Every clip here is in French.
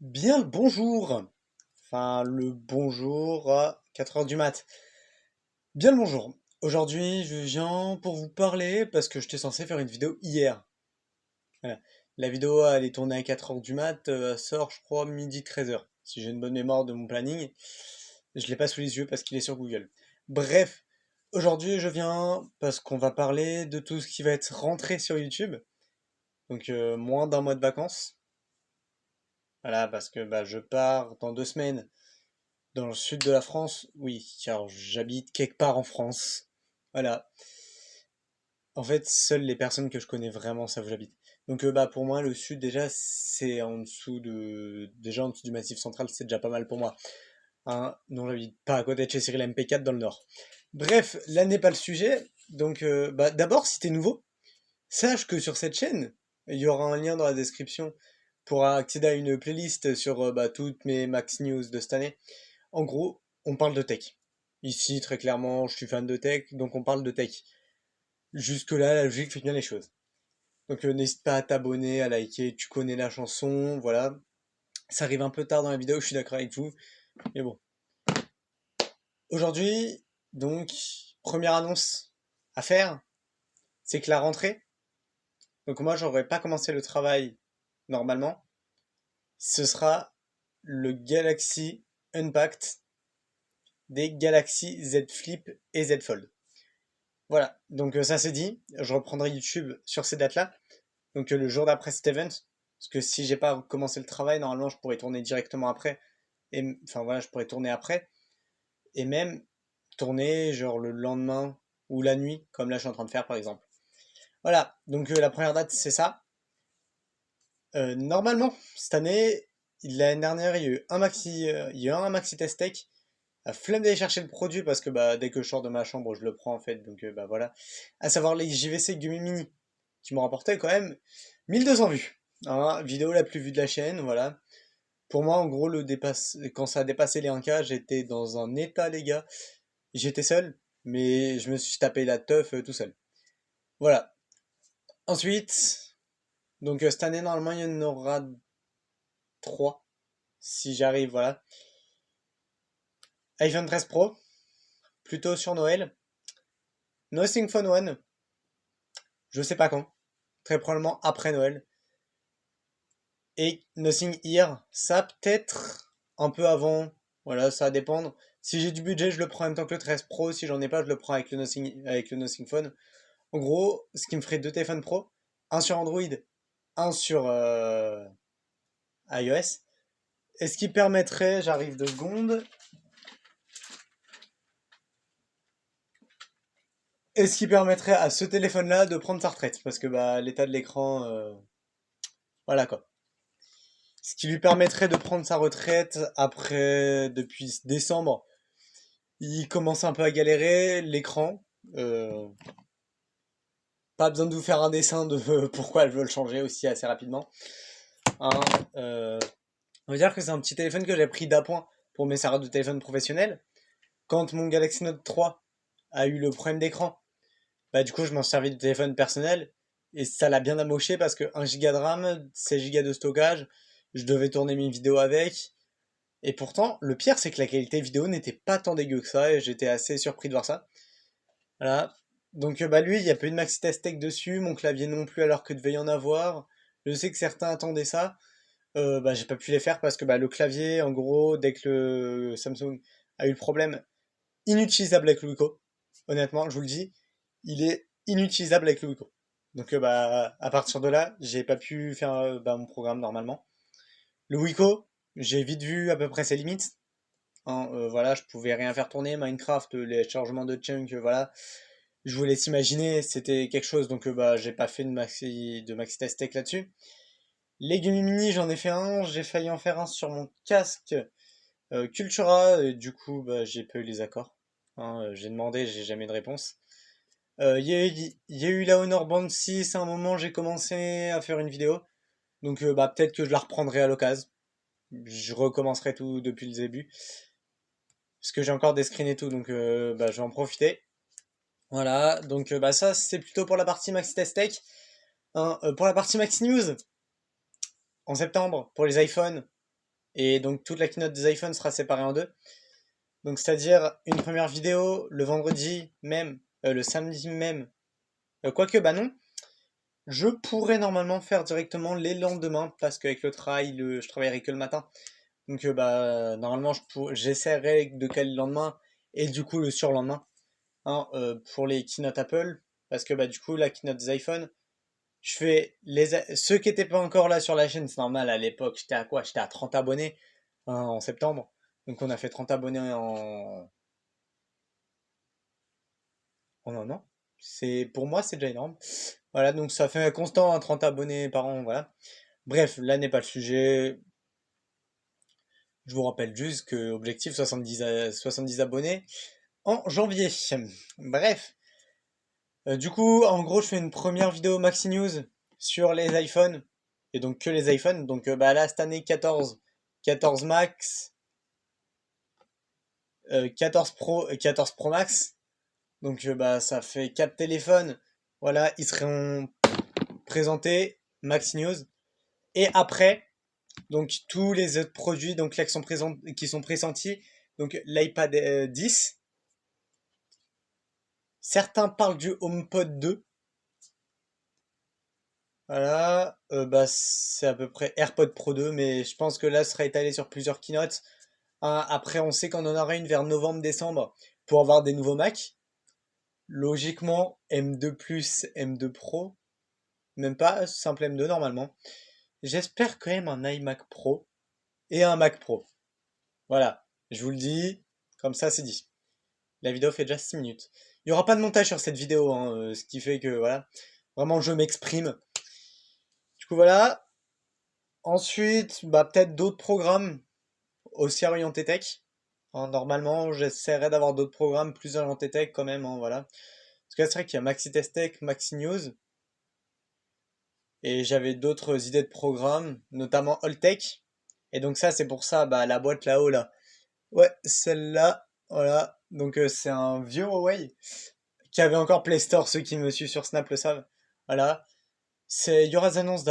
Bien le bonjour. Enfin, le bonjour à 4 heures du mat. Bien le bonjour. Aujourd'hui, je viens pour vous parler parce que j'étais censé faire une vidéo hier. Voilà. La vidéo, elle est tournée à 4 heures du mat, elle sort, je crois, midi 13 heures. Si j'ai une bonne mémoire de mon planning, je l'ai pas sous les yeux parce qu'il est sur Google. Bref, aujourd'hui, je viens parce qu'on va parler de tout ce qui va être rentré sur YouTube. Donc, moins d'un mois de vacances. Voilà, parce que je pars dans 2 semaines. Dans le sud de la France, oui, car j'habite quelque part en France. Voilà. En fait, seules les personnes que je connais vraiment savent où j'habite. Donc pour moi, le sud déjà, c'est en dessous de... Déjà en dessous du Massif central, c'est déjà pas mal pour moi. Hein, non, j'habite pas à côté de chez Cyril MP4 dans le nord. Bref, là n'est pas le sujet. Donc d'abord, si t'es nouveau, sache que sur cette chaîne, il y aura un lien dans la description pour accéder à une playlist sur toutes mes max news de cette année. En gros, on parle de tech. Ici, très clairement, je suis fan de tech, donc on parle de tech. Jusque-là, la logique fait bien les choses. Donc n'hésite pas à t'abonner, à liker, tu connais la chanson, voilà. Ça arrive un peu tard dans la vidéo, je suis d'accord avec vous, mais bon. Aujourd'hui, donc, première annonce à faire, c'est que la rentrée, donc moi j'aurais pas commencé le travail normalement, ce sera le Galaxy Unpacked des Galaxy Z Flip et Z Fold. Voilà, donc ça c'est dit, je reprendrai YouTube sur ces dates-là, donc le jour d'après cet event, parce que si j'ai pas commencé le travail, normalement je pourrais tourner directement après, et enfin voilà, je pourrais tourner après, et même tourner genre le lendemain ou la nuit, comme là je suis en train de faire par exemple. Voilà, donc la première date c'est ça. Normalement, cette année, l'année dernière, il y a eu un maxi test tech. Flemme d'aller chercher le produit parce que dès que je sors de ma chambre, je le prends en fait. Donc voilà. À savoir les JVC Gummy Mini qui m'ont rapporté quand même 1200 vues. Hein, vidéo la plus vue de la chaîne, voilà. Pour moi, en gros, quand ça a dépassé les 1K, j'étais dans un état, les gars. J'étais seul, mais je me suis tapé la teuf tout seul. Voilà. Ensuite, donc cette année, normalement, il y en aura 3 si j'arrive, voilà. iPhone 13 Pro, plutôt sur Noël. Nothing Phone One, je sais pas quand. Très probablement après Noël. Et Nothing Here, ça peut-être un peu avant. Voilà, ça va dépendre. Si j'ai du budget, je le prends en même temps que le 13 Pro. Si j'en ai pas, je le prends avec le Nothing Phone. En gros, ce qui me ferait deux téléphones Pro, un sur Android, un sur iOS. Et ce qui permettrait, j'arrive de secondes, et ce qui permettrait à ce téléphone-là de prendre sa retraite. Parce que l'état de l'écran, voilà quoi. Ce qui lui permettrait de prendre sa retraite après, depuis décembre, il commence un peu à galérer, l'écran. euh, Pas besoin de vous faire un dessin de pourquoi elle veut le changer aussi assez rapidement. Hein, euh, on va dire que c'est un petit téléphone que j'ai pris d'appoint pour mes services de téléphone professionnel. Quand mon Galaxy Note 3 a eu le problème d'écran, du coup je m'en servis de téléphone personnel et ça l'a bien amoché parce que 1 Go de RAM, 16 Go de stockage, je devais tourner mes vidéos avec. Et pourtant, le pire, c'est que la qualité vidéo n'était pas tant dégueu que ça, et j'étais assez surpris de voir ça. Voilà. Donc, lui, il n'y a pas eu de Maxi Test Tech dessus, mon clavier non plus, alors que devait y en avoir. Je sais que certains attendaient ça. J'ai pas pu les faire parce que le clavier, en gros, dès que le Samsung a eu le problème, inutilisable avec le Wiko. Honnêtement, je vous le dis, il est inutilisable avec le Wiko. Donc, à partir de là, j'ai pas pu faire mon programme normalement. Le Wiko, j'ai vite vu à peu près ses limites. Hein, voilà, je pouvais rien faire tourner. Minecraft, les chargements de chunk, voilà. Je vous laisse imaginer, c'était quelque chose, donc j'ai pas fait de maxi test tech là-dessus. Les Gumi Mini, j'en ai fait un, j'ai failli en faire un sur mon casque Cultura, et du coup, j'ai pas eu les accords. Hein, j'ai demandé, j'ai jamais eu de réponse. Il y a eu la Honor Band 6, à un moment j'ai commencé à faire une vidéo, donc peut-être que je la reprendrai à l'occasion. Je recommencerai tout depuis le début. Parce que j'ai encore des screens et tout, donc je vais en profiter. Voilà, donc ça c'est plutôt pour la partie Maxi Test Tech. Hein, pour la partie Maxi News, en septembre, pour les iPhones, Et donc toute la keynote des iPhones sera séparée en deux. Donc c'est-à-dire une première vidéo le vendredi même, le samedi même. Quoique, bah non. Je pourrais normalement faire directement les lendemains parce qu'avec le travail, je travaillerai que le matin. Donc bah normalement j'essaierai de caler le lendemain et du coup le surlendemain, hein, pour les keynote Apple parce que bah du coup la keynote des iPhone, je fais ceux qui étaient pas encore là sur la chaîne, c'est normal à l'époque, j'étais à quoi? J'étais à 30 abonnés, hein, en septembre. Donc on a fait 30 abonnés en un an. Pour moi c'est déjà énorme. Voilà, donc ça fait un constant, hein, 30 abonnés par an, voilà. Bref, là n'est pas le sujet. Je vous rappelle juste que objectif 70 abonnés en janvier. Bref, du coup, en gros, je fais une première vidéo Maxi News sur les iPhones, et donc que les iPhones. Donc bah là, cette année, 14 Max, 14 Pro, 14 Pro Max. Donc bah ça fait 4 téléphones. Voilà, ils seront présentés, Maxi News. Et après, donc tous les autres produits donc là, qui sont pressentis, donc l'iPad 10. Certains parlent du HomePod 2. Voilà, bah c'est à peu près AirPod Pro 2, mais je pense que là, ce sera étalé sur plusieurs keynotes. Hein, après, on sait qu'on en aura une vers novembre-décembre pour avoir des nouveaux Mac. Logiquement, M2 Plus, M2 Pro, même pas, simple M2 normalement. J'espère quand même un iMac Pro et un Mac Pro. Voilà, je vous le dis, comme ça c'est dit. La vidéo fait déjà 6 minutes. Il n'y aura pas de montage sur cette vidéo, hein, ce qui fait que voilà, vraiment je m'exprime. Du coup voilà. Ensuite, bah peut-être d'autres programmes aussi orientés tech. Hein, normalement, j'essaierai d'avoir d'autres programmes plus orientés tech quand même, hein, voilà. Parce que c'est vrai qu'il y a Maxi Test Tech, Maxi News, et j'avais d'autres idées de programmes, notamment All Tech. Et donc ça, c'est pour ça, bah la boîte là-haut là. Ouais, celle-là, voilà. Donc c'est un vieux Huawei qui avait encore Play Store, ceux qui me suivent sur Snap le savent. Voilà. Il y aura des annonces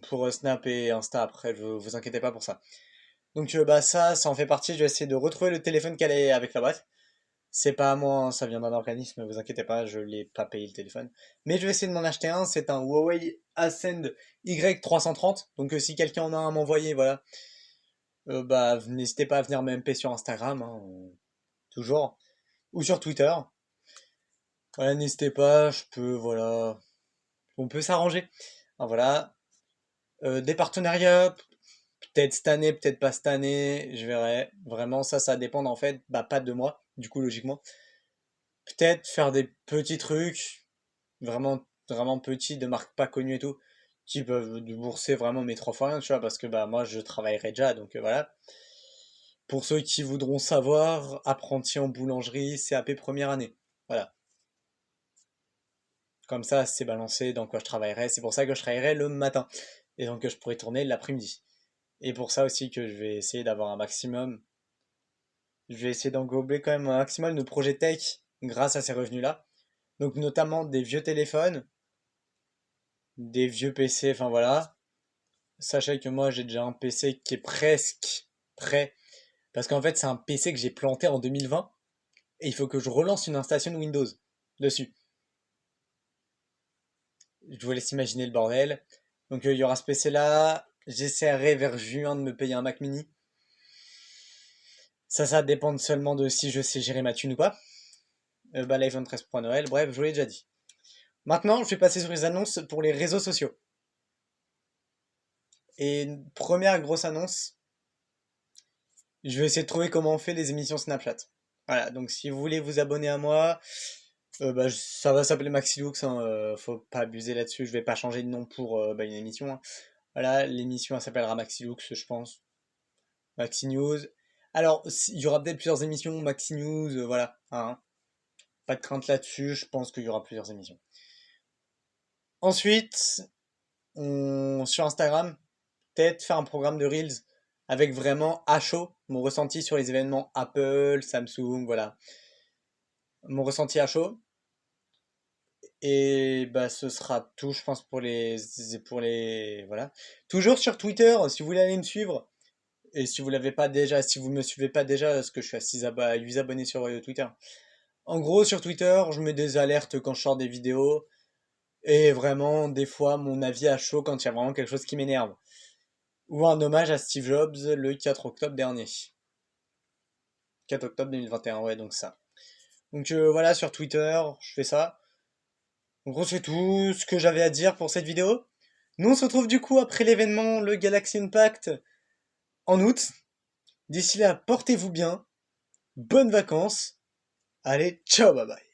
pour Snap et Insta après, vous inquiétez pas pour ça. Donc bah ça en fait partie, je vais essayer de retrouver le téléphone qu'elle est avec la boîte. C'est pas à moi, hein, ça vient d'un organisme, vous inquiétez pas, je l'ai pas payé le téléphone. Mais je vais essayer de m'en acheter un, c'est un Huawei Ascend Y330. Donc si quelqu'un en a un à m'envoyer, voilà. Bah n'hésitez pas à venir me MP sur Instagram, hein, toujours. Ou sur Twitter. Voilà, n'hésitez pas, voilà. On peut s'arranger. Ah, voilà. Des partenariats, peut-être cette année, peut-être pas cette année, je verrai. Vraiment, ça dépend en fait, bah pas de moi, du coup logiquement. Peut-être faire des petits trucs, vraiment, vraiment petits, de marques pas connues et tout, qui peuvent bourser vraiment mes 3 fois rien, tu vois, parce que bah moi je travaillerai déjà, donc voilà. Pour ceux qui voudront savoir, apprenti en boulangerie, CAP première année. Voilà. Comme ça, c'est balancé dans quoi je travaillerai. C'est pour ça que je travaillerai le matin. Et donc je pourrai tourner l'après-midi. Et pour ça aussi que je vais essayer d'avoir un maximum. Je vais essayer d'englober quand même un maximum de projets tech grâce à ces revenus-là. Donc notamment des vieux téléphones, des vieux PC, enfin voilà. Sachez que moi j'ai déjà un PC qui est presque prêt. Parce qu'en fait c'est un PC que j'ai planté en 2020. Et il faut que je relance une installation Windows dessus. Je vous laisse imaginer le bordel. Donc il y aura ce PC là. J'essaierai vers juin de me payer un Mac mini. Ça dépend seulement de si je sais gérer ma thune ou pas. Bah l'iPhone 13 Pro à Noël, bref, je vous l'ai déjà dit. Maintenant, je vais passer sur les annonces pour les réseaux sociaux. Et une première grosse annonce, je vais essayer de trouver comment on fait les émissions Snapchat. Voilà, donc si vous voulez vous abonner à moi, bah, ça va s'appeler Maxilux, hein, faut pas abuser là-dessus, je vais pas changer de nom pour bah, une émission, hein. Voilà, l'émission elle s'appellera Maxilux, je pense. Maxi News. Alors, il y aura peut-être plusieurs émissions, Maxi News, voilà, hein. Pas de crainte là-dessus, je pense qu'il y aura plusieurs émissions. Ensuite, sur Instagram, peut-être faire un programme de Reels avec vraiment à chaud mon ressenti sur les événements Apple, Samsung, voilà. Mon ressenti à chaud. Et bah ce sera tout, je pense, voilà. Toujours sur Twitter, si vous voulez aller me suivre, Et si vous l'avez pas déjà, si vous me suivez pas déjà, parce que je suis à 8 abonnés sur Twitter. En gros, sur Twitter, je mets des alertes quand je sors des vidéos. Et vraiment, des fois, mon avis à chaud quand il y a vraiment quelque chose qui m'énerve. Ou un hommage à Steve Jobs le 4 octobre dernier. 4 octobre 2021, ouais, donc ça. Donc voilà, sur Twitter, je fais ça. En gros, c'est tout ce que j'avais à dire pour cette vidéo. Nous, on se retrouve du coup après l'événement, le Galaxy Impact, en août. D'ici là, portez-vous bien, bonnes vacances. Allez, ciao, bye bye.